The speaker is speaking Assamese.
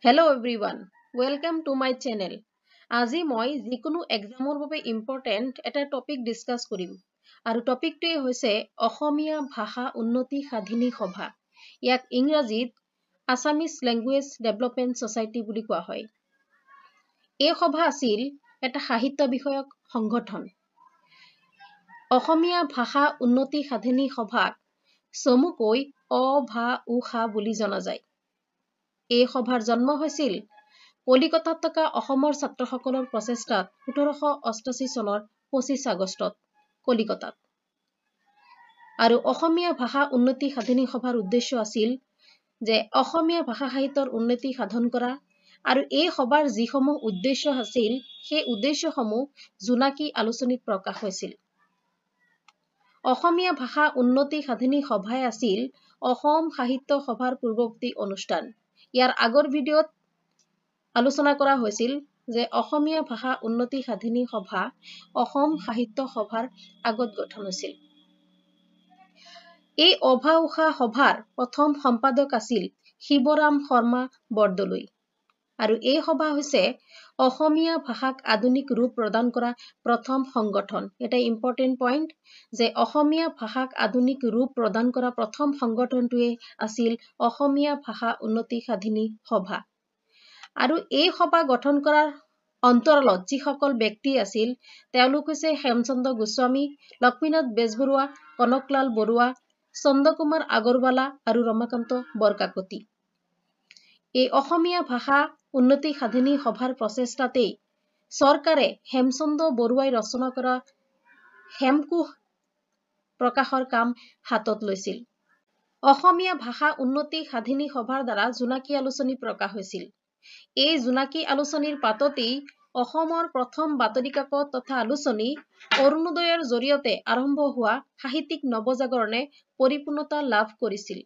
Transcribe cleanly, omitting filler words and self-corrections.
Hello everyone, welcome to my channel. আজি মই যিকোনো এক্সামৰ বাবে ইম্পৰ্টেন্ট এটা টপিক ডিসকাস কৰিম আৰু টপিকটোৱে হৈছে অসমীয়া ভাষা উন্নতি সাধিনী সভা। ইয়াক ইংৰাজীত আছামিজ লেংগুৱেজ ডেভেলপমেণ্ট ছ'চাইটি বুলি কোৱা হয়। এই সভা আছিল এটা সাহিত্য বিষয়ক সংগঠন। অসমীয়া ভাষা উন্নতি সাধিনী সভাক চমুকৈ অ-ভা-উ-সা বুলি জনা যায়। এই সভাৰ জন্ম হৈছিল কলিকতাত থকা অসমৰ ছাত্ৰসকলৰ প্ৰচেষ্টাত ১৭৮৮ চনৰ ২৫ আগষ্টত কলিকতাত। আৰু অসমীয়া ভাষা উন্নতি সাধিনী সভাৰ উদ্দেশ্য আছিল যে অসমীয়া ভাষা সাহিত্যৰ উন্নতি সাধন কৰা আৰু এই সভাৰ যিসমূহ উদ্দেশ্য আছিল সেই উদ্দেশ্যসমূহ জোনাকী আলোচনীত প্ৰকাশ হৈছিল। অসমীয়া ভাষা উন্নতি সাধিনী সভাই আছিল অসম সাহিত্য সভাৰ পূৰ্বৱৰ্তী অনুষ্ঠান। ইয়াৰ আগৰ ভিডিঅ'ত আলোচনা কৰা হৈছিল যে অসমীয়া ভাষা উন্নতি সাধিনী সভা অসম সাহিত্য সভাৰ আগত গঠন হৈছিল। এই অ-ভা-উ-সা সভাৰ প্ৰথম সম্পাদক আছিল শিৱৰাম শৰ্মা বৰদলৈ। আৰু এই সভা হৈছে অসমীয়া ভাষাক আধুনিক ৰূপ প্ৰদান কৰা প্ৰথম সংগঠন। এটা ইম্পৰ্টেণ্ট পইণ্ট যে অসমীয়া ভাষাক আধুনিক ৰূপ প্ৰদান কৰা প্ৰথম সংগঠনটোৱে আছিল অসমীয়া ভাষা উন্নতি সাধিনী সভা। আৰু এই সভা গঠন কৰাৰ অন্তৰালত যিসকল ব্যক্তি আছিল তেওঁলোক হৈছে হেমচন্দ্ৰ গোস্বামী, লক্ষ্মীনাথ বেজবৰুৱা, কনকলাল বৰুৱা, চন্দ্ৰকুমাৰ আগৰৱালা আৰু ৰমাকান্ত বৰকাকতি। এই অসমীয়া ভাষা উন্নতি সাধিনী সভাৰ প্ৰচেষ্টাতেই চৰকাৰে হেমচন্দ্ৰ বৰুৱাই ৰচনা কৰা হেমকোষ প্ৰকাশৰ কাম হাতত লৈছিল। অসমীয়া ভাষা উন্নতি সাধিনী সভাৰ দ্বাৰা জোনাকী আলোচনী প্ৰকাশ হৈছিল। এই জোনাকী আলোচনীৰ পাততেই অসমৰ প্ৰথম বাতৰি কাকত তথা আলোচনী অৰুণোদয়ৰ জৰিয়তে আৰম্ভ হোৱা সাহিত্যিক নৱজাগৰণে পৰিপূৰ্ণতা লাভ কৰিছিল।